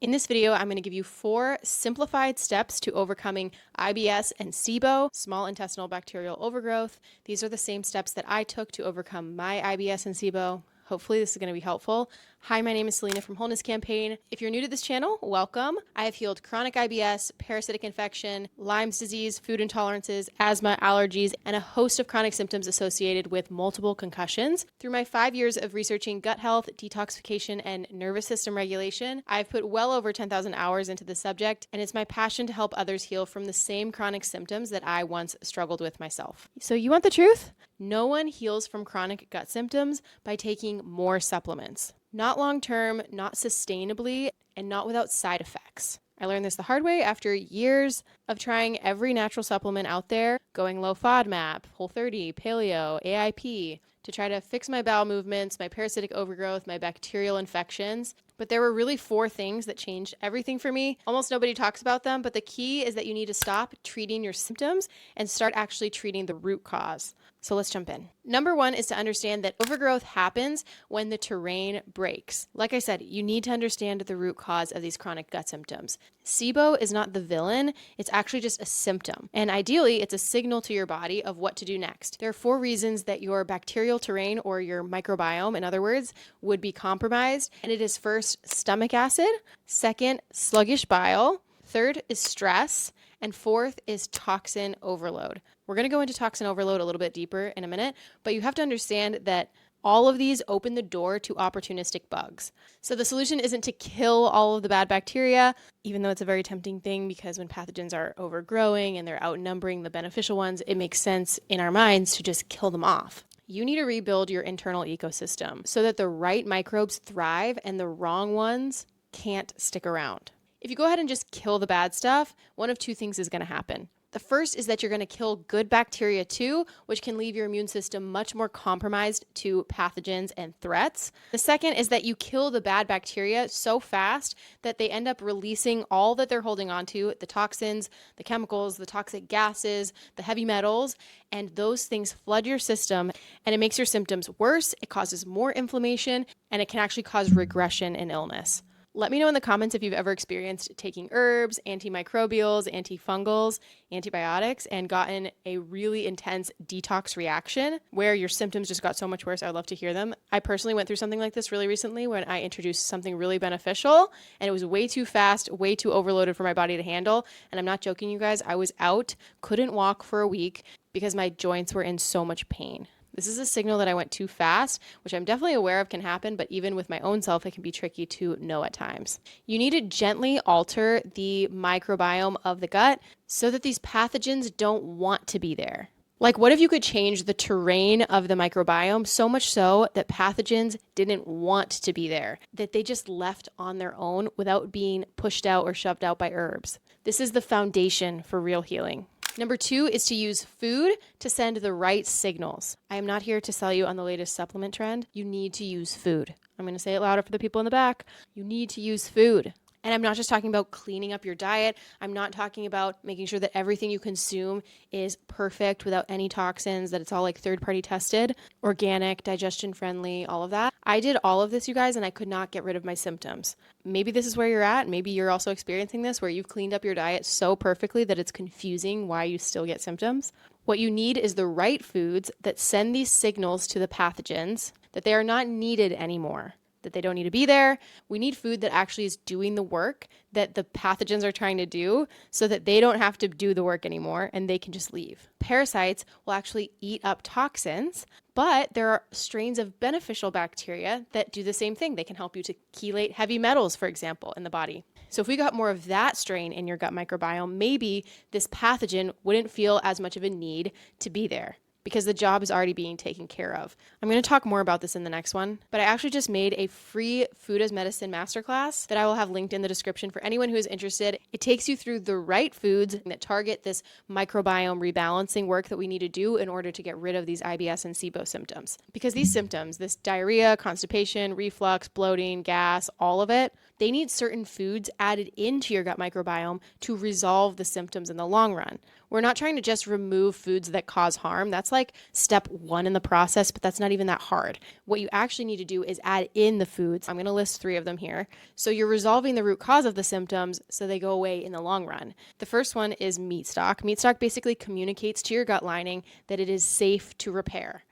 In this video, I'm going to give you 4 simplified steps to overcoming IBS and SIBO, small intestinal bacterial overgrowth. These are the same steps that I took to overcome my IBS and SIBO. Hopefully this is going to be helpful. Hi, my name is Selena from Wholeness Campaign. If you're new to this channel, welcome. I have healed chronic IBS, parasitic infection, Lyme's disease, food intolerances, asthma, allergies, and a host of chronic symptoms associated with multiple concussions. Through my 5 years of researching gut health, detoxification, and nervous system regulation, I've put well over 10,000 hours into the subject, and it's my passion to help others heal from the same chronic symptoms that I once struggled with myself. So you want the truth? No one heals from chronic gut symptoms by taking more supplements. Not long-term, not sustainably, and not without side effects. I learned this the hard way after years of trying every natural supplement out there, going low FODMAP, Whole30, Paleo, AIP, to try to fix my bowel movements, my parasitic overgrowth, my bacterial infections. But there were really 4 things that changed everything for me. Almost nobody talks about them, but the key is that you need to stop treating your symptoms and start actually treating the root cause. So let's jump in. Number 1 is to understand that overgrowth happens when the terrain breaks. Like I said, you need to understand the root cause of these chronic gut symptoms. SIBO is not the villain, it's actually just a symptom. And ideally, it's a signal to your body of what to do next. There are 4 reasons that your bacterial terrain, or your microbiome, in other words, would be compromised. And it is first, stomach acid. Second, sluggish bile. Third is stress. And 4th is toxin overload. We're going to go into toxin overload a little bit deeper in a minute, but you have to understand that all of these open the door to opportunistic bugs. So the solution isn't to kill all of the bad bacteria, even though it's a very tempting thing because when pathogens are overgrowing and they're outnumbering the beneficial ones, it makes sense in our minds to just kill them off. You need to rebuild your internal ecosystem so that the right microbes thrive and the wrong ones can't stick around. If you go ahead and just kill the bad stuff, one of 2 things is going to happen. The first is that you're going to kill good bacteria too, which can leave your immune system much more compromised to pathogens and threats. The second is that you kill the bad bacteria so fast that they end up releasing all that they're holding on to, the toxins, the chemicals, the toxic gases, the heavy metals, and those things flood your system and it makes your symptoms worse, it causes more inflammation, and it can actually cause regression in illness. Let me know in the comments if you've ever experienced taking herbs, antimicrobials, antifungals, antibiotics, and gotten a really intense detox reaction where your symptoms just got so much worse. I'd love to hear them. I personally went through something like this really recently when I introduced something really beneficial and it was way too fast, way too overloaded for my body to handle. And I'm not joking, you guys. I was out, couldn't walk for a week because my joints were in so much pain. This is a signal that I went too fast, which I'm definitely aware of can happen, but even with my own self, it can be tricky to know at times. You need to gently alter the microbiome of the gut so that these pathogens don't want to be there. Like, what if you could change the terrain of the microbiome so much so that pathogens didn't want to be there, that they just left on their own without being pushed out or shoved out by herbs? This is the foundation for real healing. Number 2 is to use food to send the right signals. I am not here to sell you on the latest supplement trend. You need to use food. I'm going to say it louder for the people in the back. You need to use food. And I'm not just talking about cleaning up your diet. I'm not talking about making sure that everything you consume is perfect without any toxins, that it's all like third-party tested, organic, digestion-friendly, all of that. I did all of this, you guys, and I could not get rid of my symptoms. Maybe this is where you're at. Maybe you're also experiencing this where you've cleaned up your diet so perfectly that it's confusing why you still get symptoms. What you need is the right foods that send these signals to the pathogens that they are not needed anymore, that they don't need to be there. We need food that actually is doing the work that the pathogens are trying to do so that they don't have to do the work anymore and they can just leave. Parasites will actually eat up toxins, but there are strains of beneficial bacteria that do the same thing. They can help you to chelate heavy metals, for example, in the body. So if we got more of that strain in your gut microbiome, maybe this pathogen wouldn't feel as much of a need to be there, because the job is already being taken care of. I'm going to talk more about this in the next one, but I actually just made a free food as medicine masterclass that I will have linked in the description for anyone who is interested. It takes you through the right foods that target this microbiome rebalancing work that we need to do in order to get rid of these IBS and SIBO symptoms. Because these symptoms, this diarrhea, constipation, reflux, bloating, gas, all of it, they need certain foods added into your gut microbiome to resolve the symptoms in the long run. We're not trying to just remove foods that cause harm. That's like step one in the process, but that's not even that hard. What you actually need to do is add in the foods. I'm going to list 3 of them here. So you're resolving the root cause of the symptoms so they go away in the long run. The first one is meat stock. Meat stock basically communicates to your gut lining that it is safe to repair.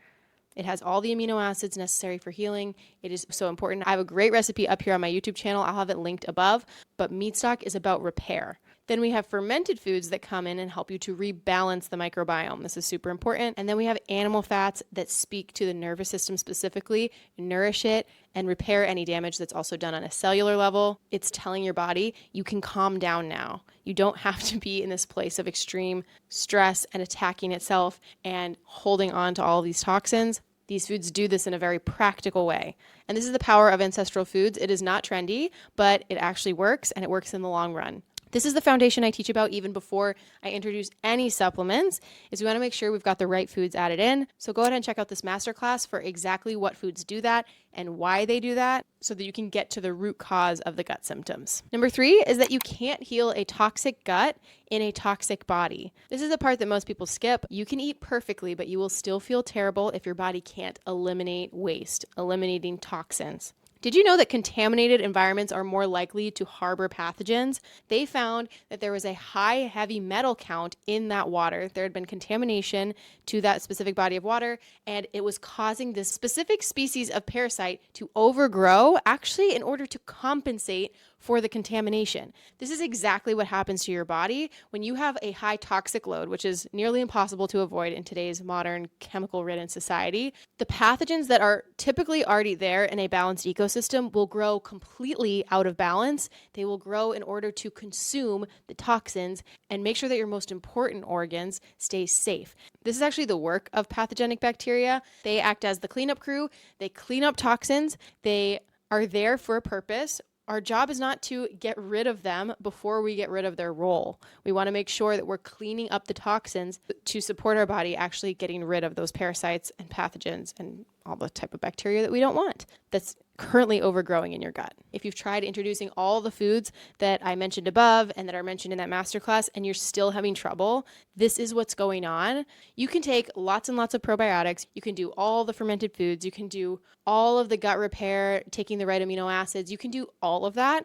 It has all the amino acids necessary for healing. It is so important. I have a great recipe up here on my YouTube channel. I'll have it linked above, but meat stock is about repair. Then we have fermented foods that come in and help you to rebalance the microbiome. This is super important. And then we have animal fats that speak to the nervous system specifically, nourish it, and repair any damage that's also done on a cellular level. It's telling your body you can calm down now. You don't have to be in this place of extreme stress and attacking itself and holding on to all of these toxins. These foods do this in a very practical way. And this is the power of ancestral foods. It is not trendy, but it actually works, and it works in the long run. This is the foundation I teach about even before I introduce any supplements, is we want to make sure we've got the right foods added in. So go ahead and check out this masterclass for exactly what foods do that and why they do that so that you can get to the root cause of the gut symptoms. Number 3 is that you can't heal a toxic gut in a toxic body. This is the part that most people skip. You can eat perfectly, but you will still feel terrible if your body can't eliminate waste, eliminating toxins. Did you know that contaminated environments are more likely to harbor pathogens? They found that there was a high heavy metal count in that water. There had been contamination to that specific body of water, and it was causing this specific species of parasite to overgrow, actually in order to compensate for the contamination. This is exactly what happens to your body when you have a high toxic load, which is nearly impossible to avoid in today's modern chemical-ridden society. The pathogens that are typically already there in a balanced ecosystem will grow completely out of balance. They will grow in order to consume the toxins and make sure that your most important organs stay safe. This is actually the work of pathogenic bacteria. They act as the cleanup crew. They clean up toxins. They are there for a purpose. Our job is not to get rid of them before we get rid of their role. We want to make sure that we're cleaning up the toxins to support our body actually getting rid of those parasites and pathogens and all the type of bacteria that we don't want that's currently overgrowing in your gut. If you've tried introducing all the foods that I mentioned above and that are mentioned in that masterclass and you're still having trouble, this is what's going on. You can take lots and lots of probiotics. You can do all the fermented foods. You can do all of the gut repair, taking the right amino acids. You can do all of that.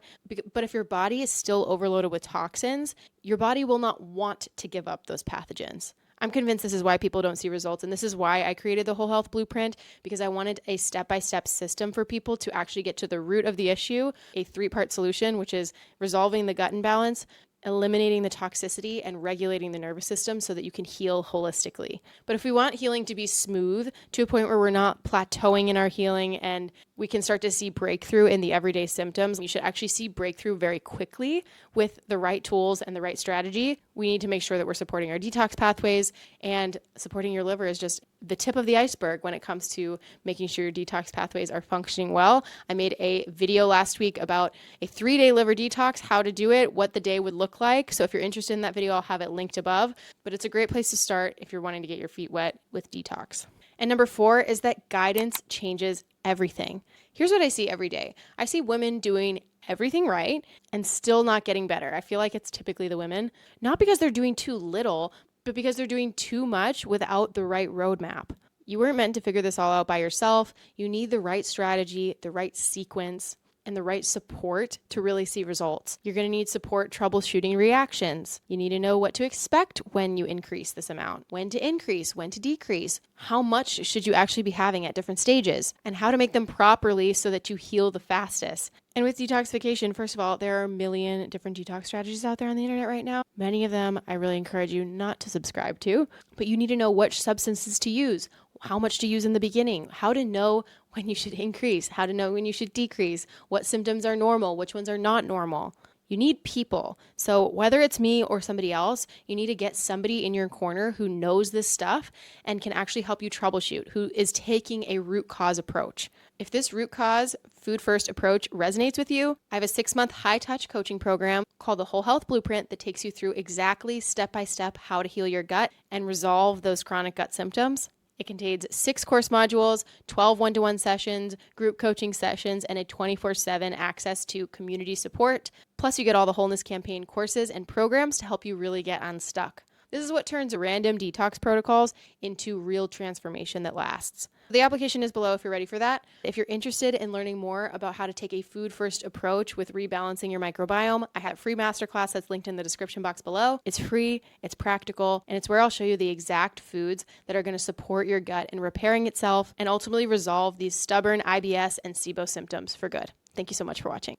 But if your body is still overloaded with toxins, your body will not want to give up those pathogens. I'm convinced this is why people don't see results, and this is why I created the Whole Health Blueprint, because I wanted a step-by-step system for people to actually get to the root of the issue, a 3-part solution, which is resolving the gut imbalance, eliminating the toxicity, and regulating the nervous system so that you can heal holistically. But if we want healing to be smooth to a point where we're not plateauing in our healing and we can start to see breakthrough in the everyday symptoms, you should actually see breakthrough very quickly with the right tools and the right strategy. We need to make sure that we're supporting our detox pathways, and supporting your liver is just the tip of the iceberg when it comes to making sure your detox pathways are functioning well. I made a video last week about a 3-day liver detox, how to do it, what the day would look like. So if you're interested in that video, I'll have it linked above, but it's a great place to start if you're wanting to get your feet wet with detox. And number 4 is that guidance changes everything. Here's what I see every day. I see women doing everything right and still not getting better. I feel like it's typically the women, not because they're doing too little, but because they're doing too much without the right roadmap. You weren't meant to figure this all out by yourself. You need the right strategy, the right sequence, and the right support to really see results. You're going to need support troubleshooting reactions. You need to know what to expect when you increase this amount, when to increase, when to decrease, how much should you actually be having at different stages, and how to make them properly so that you heal the fastest. And with detoxification, first of all, there are a million different detox strategies out there on the internet right now. Many of them I really encourage you not to subscribe to, but you need to know which substances to use, how much to use in the beginning, how to know when you should increase, how to know when you should decrease, what symptoms are normal, which ones are not normal. You need people. So whether it's me or somebody else, you need to get somebody in your corner who knows this stuff and can actually help you troubleshoot, who is taking a root cause approach. If this root cause, food first approach resonates with you, I have a 6-month high-touch coaching program called the Whole Health Blueprint that takes you through exactly step-by-step how to heal your gut and resolve those chronic gut symptoms. It contains 6 course modules, 12 one-to-one sessions, group coaching sessions, and a 24/7 access to community support. Plus, you get all the Wholeness Campaign courses and programs to help you really get unstuck. This is what turns random detox protocols into real transformation that lasts. The application is below if you're ready for that. If you're interested in learning more about how to take a food-first approach with rebalancing your microbiome, I have a free masterclass that's linked in the description box below. It's free, it's practical, and it's where I'll show you the exact foods that are going to support your gut in repairing itself and ultimately resolve these stubborn IBS and SIBO symptoms for good. Thank you so much for watching.